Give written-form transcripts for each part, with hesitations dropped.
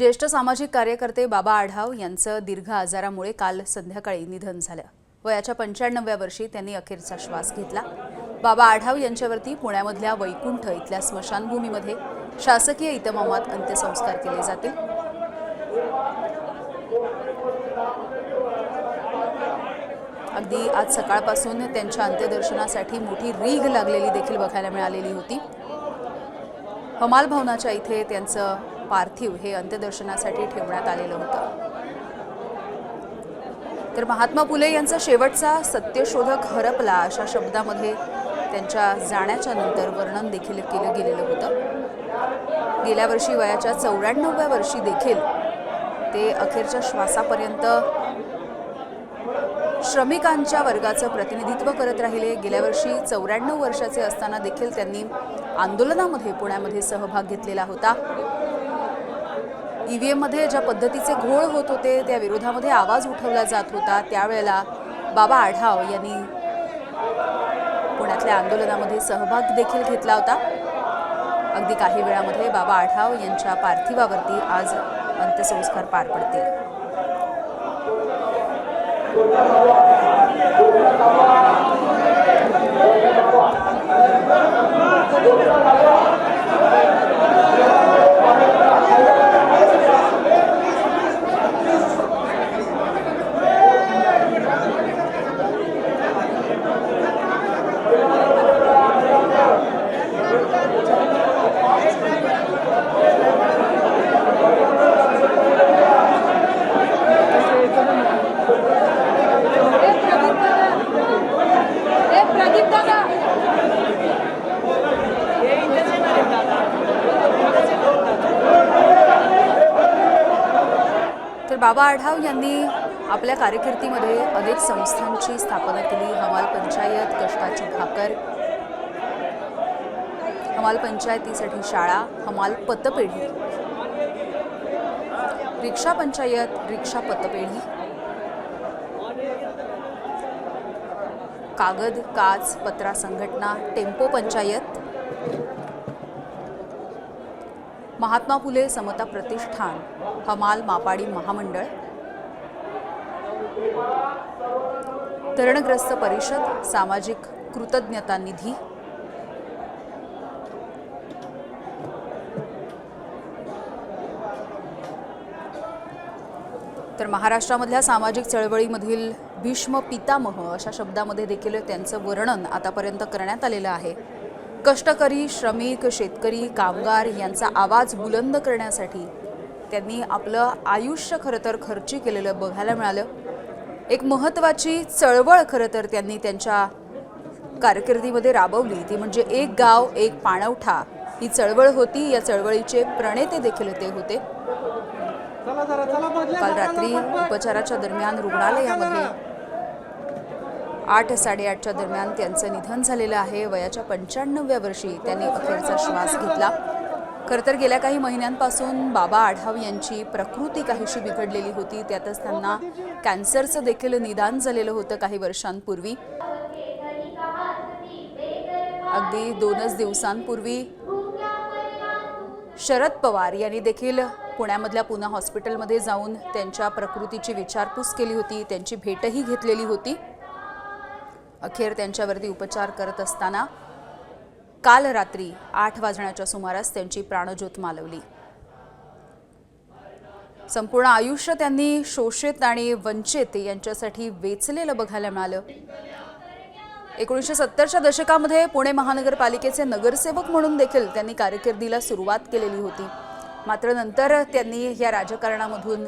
ज्येष्ठ सामाजिक कार्यकर्ते बाबा आढाव यांचं दीर्घ आजारामुळे काल संध्याकाळी निधन झालं। वयाच्या 95व्या वर्षी त्यांनी अखेरचा श्वास घेतला। बाबा आढाव यांच्यावरती पुण्यामधल्या वैकुंठ इथल्या स्मशानभूमीमध्ये शासकीय इतमामात अंत्यसंस्कार केले जातील। अगदी आज सकाळपासून त्यांच्या अंत्यदर्शनासाठी मोठी रीघ लागलेली देखील बघायला मिळालेली होती। हमाल भवनाच्या इथे त्यांचं पार्थिव हे अंत्यदर्शनासाठी ठेवण्यात आलेलं होतं। तर महात्मा फुले यांचा शेवटचा सत्यशोधक हरपला अशा शब्दामध्ये त्यांच्या जाण्याच्या नंतर वर्णन देखील केलं गेलेलं होतं। गेल्या वर्षी वयाच्या 94व्या वर्षी देखील ते अखेरच्या श्वासापर्यंत श्रमिकांच्या वर्गाचं प्रतिनिधित्व करत राहिले। गेल्या वर्षी 94 वर्षाचे असताना देखील त्यांनी आंदोलनामध्ये पुण्यामध्ये सहभाग घेतलेला होता। ईव्हीएम मध्ये ज्या पद्धतीचे घोळ होत होते त्या विरोधामध्ये आवाज उठवला जात होता, त्यावेळेला बाबा आढाव यांनी पुण्यातल्या आंदोलनामध्ये सहभाग देखील घेतला होता। अगदी काही वेळामध्ये बाबा आढाव यांच्या पार्थिवावरती आज अंत्यसंस्कार पार पडतील। तर बाबा आढाव यांनी आपल्या कारकिर्दीमध्ये अनेक संस्थांची स्थापना केली। हमाल पंचायत, कष्टाची भाकर, हमाल पंचायतीसाठी शाळा, हमाल पतपेढी, रिक्षा पंचायत, रिक्षा पतपेढी, कागद काच पत्रा संघटना, टेम्पो पंचायत, महात्मा फुले समता प्रतिष्ठान, हमाल मापाडी महामंडळ, तरणग्रस्त परिषद, सामाजिक कृतज्ञता निधी, तर महाराष्ट्रामधल्या सामाजिक चळवळीमधील भीष्म पितामह अशा शब्दामध्ये देखील त्यांचं वर्णन आतापर्यंत करण्यात आलेलं आहे। कष्टकरी, श्रमिक, शेतकरी, कामगार यांचा आवाज बुलंद करण्यासाठी त्यांनी आपलं आयुष्य खरं तर खर्ची केलेलं बघायला मिळालं। एक महत्त्वाची चळवळ खरं तर त्यांनी त्यांच्या कारकिर्दीमध्ये राबवली, ती म्हणजे एक गाव एक पाणवठा ही चळवळ होती। या चळवळीचे प्रणेते देखील ते होते। काल रात्री उपचाराच्या दरम्यान रुग्णालयामध्ये 8-8:30च्या दरम्यान त्यांचं निधन झालेलं आहे। वयाच्या 95व्या वर्षी त्यांनी अखेरचा श्वास घेतला। खरं तर गेल्या काही महिन्यांपासून बाबा आढाव यांची प्रकृती काहीशी बिघडलेली होती। त्यातच त्यांना कॅन्सरचं देखील निदान झालेलं होतं काही वर्षांपूर्वी। अगदी 2च दिवसांपूर्वी शरद पवार यांनी देखील पुण्यामधल्या पूना हॉस्पिटलमध्ये जाऊन त्यांच्या प्रकृतीची विचारपूस केली होती, त्यांची भेटही घेतलेली होती। अखेर त्यांच्यावरती उपचार करत असताना काल रात्री 8 वाजण्याच्या सुमारास त्यांची प्राणज्योत मालवली। संपूर्ण आयुष्य त्यांनी शोषित आणि वंचित यांच्यासाठी वेचलेलं बघायला मिळालं। 1970च्या दशकामध्ये पुणे महानगरपालिकेचे नगरसेवक म्हणून देखील त्यांनी कारकिर्दीला सुरुवात केलेली होती। मात्र नंतर त्यांनी या राजकारणामधून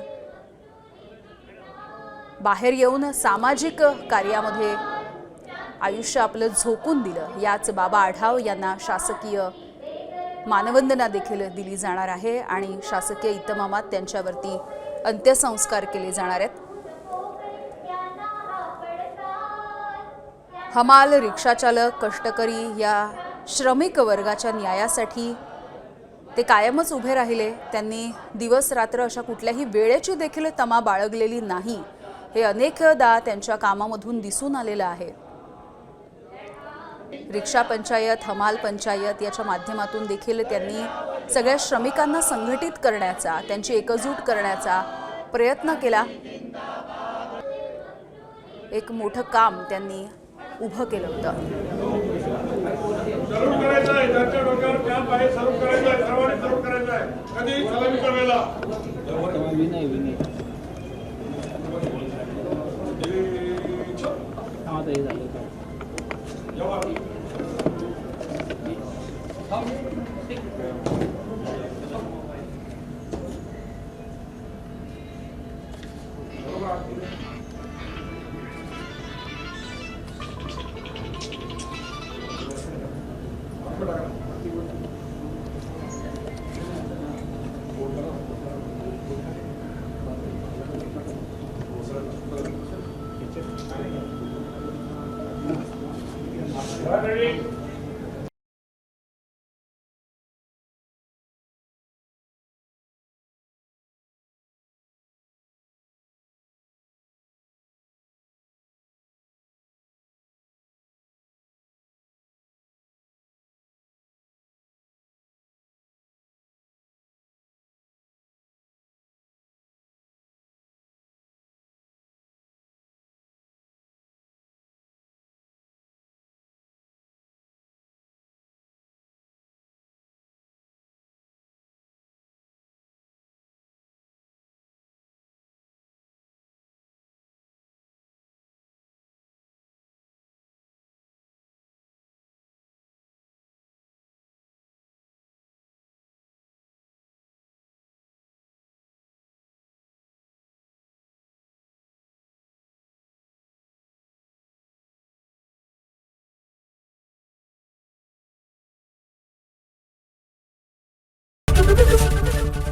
बाहेर येऊन सामाजिक कार्यामध्ये आयुष्य आपलं झोकून दिलं। याच बाबा आढाव यांना शासकीय मानवंदना देखील दिली जाणार आहे आणि शासकीय इतमामात त्यांच्यावरती अंत्यसंस्कार केले जाणार आहेत। हमाल, रिक्षाचालक, कष्टकरी या श्रमिक वर्गाच्या न्यायासाठी ते कायमच उभे राहिले। त्यांनी दिवस रात्र अशा कुठल्याही वेळेची देखील तमा बाळगलेली नाही, हे अनेकदा त्यांच्या कामामधून दिसून आलेलं आहे। रिक्षा पंचायत, हमाल पंचायत याच्या माध्यमातून देखील त्यांनी सगळ्या श्रमिकांना संघटित करण्याचा, त्यांची एकजूट करण्याचा प्रयत्न केला. एक मोठं काम त्यांनी उभं केलं होतं. सर्व करायचं आहे, त्यांच्या डोक्यावर कॅप आहे, सर्व करायचं आहे, सर्वांनी सर्व करायचं आहे. कधी सलामीच्या वेळेला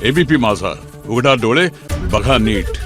एबीपी माझा, उघडा डोळे बघा नीट.